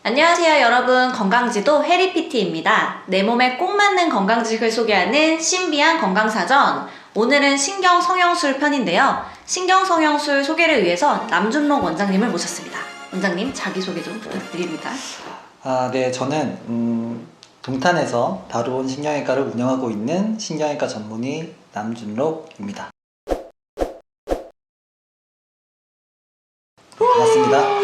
안녕하세요 여러분, 건강지도 해리PT입니다. 내 몸에 꼭 맞는 건강직을 소개하는 신비한 건강사전. 오늘은 신경성형술 편인데요. 신경성형술 소개를 위해서 남준록 원장님을 모셨습니다. 원장님 자기소개 좀 부탁드립니다. 네, 저는 동탄에서 바로온 신경외과를 운영하고 있는 신경외과 전문의 남준록입니다. 반갑습니다.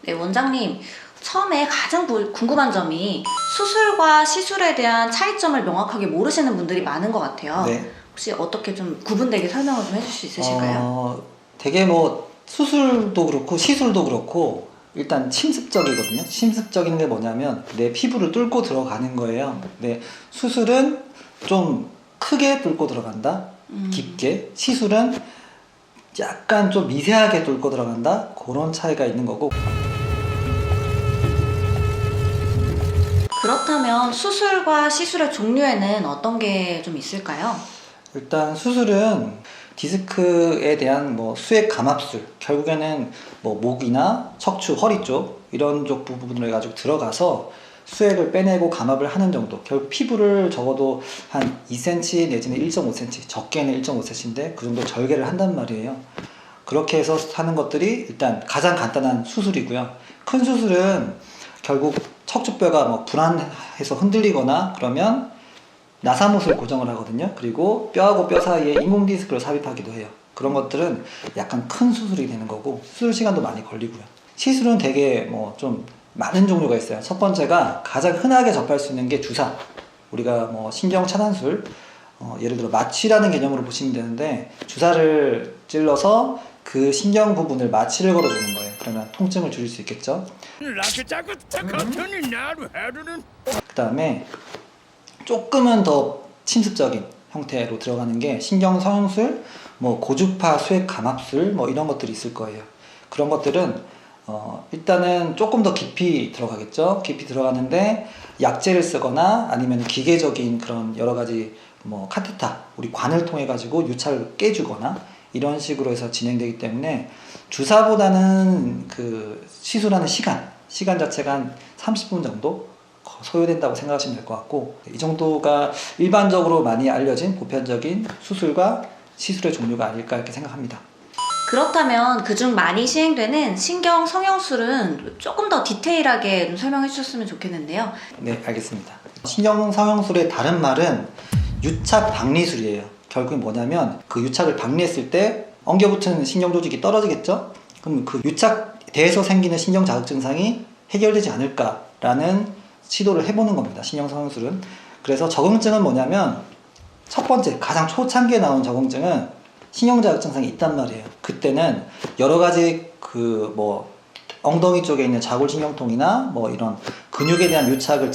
네, 원장님 처음에 가장 궁금한 점이 수술과 시술에 대한 차이점을 명확하게 모르시는 분들이 많은 것 같아요. 네. 혹시 어떻게 좀 구분되게 설명을 좀 해줄 수 있으실까요? 되게 수술도 그렇고 시술도 그렇고 일단 침습적이거든요. 침습적인 게 뭐냐면 내 피부를 뚫고 들어가는 거예요. 근데 수술은 좀 크게 뚫고 들어간다. 깊게. 시술은 약간 좀 미세하게 뚫고 들어간다. 그런 차이가 있는 거고. 그렇다면 수술과 시술의 종류에는 어떤 게 좀 있을까요? 일단 수술은 디스크에 대한 수액 감압술, 결국에는 목이나 척추, 허리 쪽 이런 쪽 부분을 가지고 들어가서 수액을 빼내고 감압을 하는 정도. 결국 피부를 적어도 한 2cm 내지는 1.5cm, 적게는 1.5cm인데 그 정도 절개를 한단 말이에요. 그렇게 해서 하는 것들이 일단 가장 간단한 수술이고요. 큰 수술은 결국 척추뼈가 불안해서 흔들리거나 그러면 나사못을 고정을 하거든요. 그리고 뼈하고 뼈 사이에 인공 디스크를 삽입하기도 해요. 그런 것들은 약간 큰 수술이 되는 거고 수술 시간도 많이 걸리고요. 시술은 되게 좀 많은 종류가 있어요. 첫 번째가 가장 흔하게 접할 수 있는 게 주사. 우리가 신경 차단술, 예를 들어 마취라는 개념으로 보시면 되는데 주사를 찔러서 그 신경 부분을 마취를 걸어주는 거예요. 그러면 통증을 줄일 수 있겠죠. 그 다음에 조금은 더 침습적인 형태로 들어가는 게 신경성형술, 고주파 수액 감압술 이런 것들이 있을 거예요. 그런 것들은 일단은 조금 더 깊이 들어가겠죠. 깊이 들어가는데 약제를 쓰거나 아니면 기계적인 그런 여러 가지 카테타, 우리 관을 통해 가지고 유착을 깨주거나 이런 식으로 해서 진행되기 때문에 주사보다는 그 시술하는 시간 자체가 한 30분 정도 소요된다고 생각하시면 될 것 같고, 이 정도가 일반적으로 많이 알려진 보편적인 수술과 시술의 종류가 아닐까 이렇게 생각합니다. 그렇다면 그중 많이 시행되는 신경성형술은 조금 더 디테일하게 좀 설명해 주셨으면 좋겠는데요. 네, 알겠습니다. 신경성형술의 다른 말은 유착 박리술이에요. 결국은 뭐냐면 그 유착을 박리했을 때 엉겨붙은 신경 조직이 떨어지겠죠? 그럼 그 유착돼서 생기는 신경 자극 증상이 해결되지 않을까라는 시도를 해보는 겁니다. 신경성형술은. 그래서 적응증은 뭐냐면 첫 번째 가장 초창기에 나온 적응증은 신경 자극 증상이 있단 말이에요. 그때는 여러 가지 엉덩이 쪽에 있는 자골신경통이나 이런 근육에 대한 유착을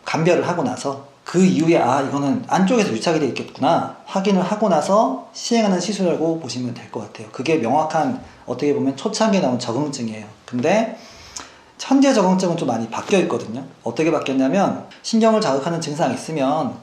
감별을 하고 나서 그 이후에 이거는 안쪽에서 유착이 되어 있겠구나 확인을 하고 나서 시행하는 시술이라고 보시면 될 것 같아요. 그게 명확한 어떻게 보면 초창기에 나온 적응증이에요. 근데 현재 적응증은 좀 많이 바뀌어 있거든요. 어떻게 바뀌었냐면 신경을 자극하는 증상이 있으면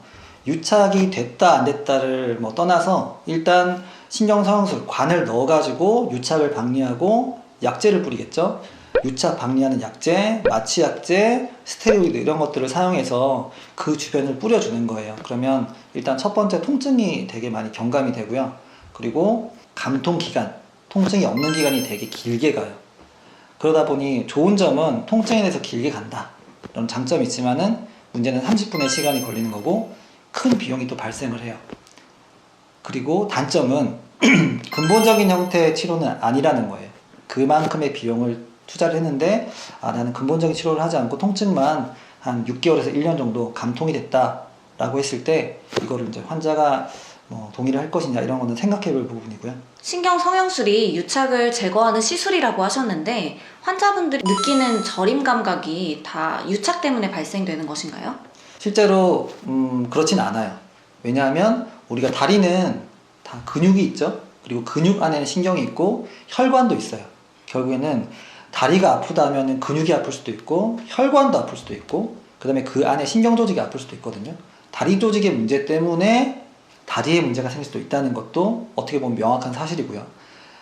유착이 됐다 안 됐다를 떠나서 일단 신경성형술 관을 넣어가지고 유착을 박리하고 약제를 뿌리겠죠. 유착 박리하는 약제, 마취 약제, 스테로이드 이런 것들을 사용해서 그 주변을 뿌려주는 거예요. 그러면 일단 첫 번째 통증이 되게 많이 경감이 되고요. 그리고 감통 기간, 통증이 없는 기간이 되게 길게 가요. 그러다 보니 좋은 점은 통증에 대해서 길게 간다 이런 장점이 있지만은 문제는 30분의 시간이 걸리는 거고 큰 비용이 또 발생을 해요. 그리고 단점은 근본적인 형태의 치료는 아니라는 거예요. 그만큼의 비용을 투자를 했는데 나는 근본적인 치료를 하지 않고 통증만 한 6개월에서 1년 정도 감통이 됐다 라고 했을 때 이거를 이제 환자가 동의를 할 것이냐 이런 거는 생각해 볼 부분이고요. 신경성형술이 유착을 제거하는 시술이라고 하셨는데 환자분들이 느끼는 저림 감각이 다 유착 때문에 발생되는 것인가요? 실제로 그렇진 않아요. 왜냐하면 우리가 다리는 다 근육이 있죠. 그리고 근육 안에는 신경이 있고 혈관도 있어요. 결국에는 다리가 아프다면 근육이 아플 수도 있고 혈관도 아플 수도 있고 그 다음에 그 안에 신경 조직이 아플 수도 있거든요. 다리 조직의 문제 때문에 다리에 문제가 생길 수도 있다는 것도 어떻게 보면 명확한 사실이고요.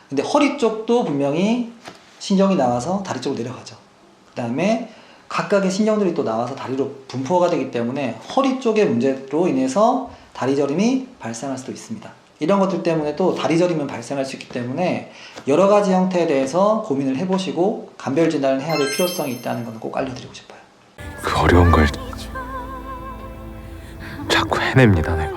근데 허리 쪽도 분명히 신경이 나와서 다리 쪽으로 내려가죠. 그다음에 각각의 신경들이 또 나와서 다리로 분포가 되기 때문에 허리 쪽의 문제로 인해서 다리 저림이 발생할 수도 있습니다. 이런 것들 때문에 또 다리 저림은 발생할 수 있기 때문에 여러 가지 형태에 대해서 고민을 해보시고 감별 진단을 해야 될 필요성이 있다는 걸 꼭 알려드리고 싶어요. 그 어려운 걸 자꾸 해냅니다, 내가.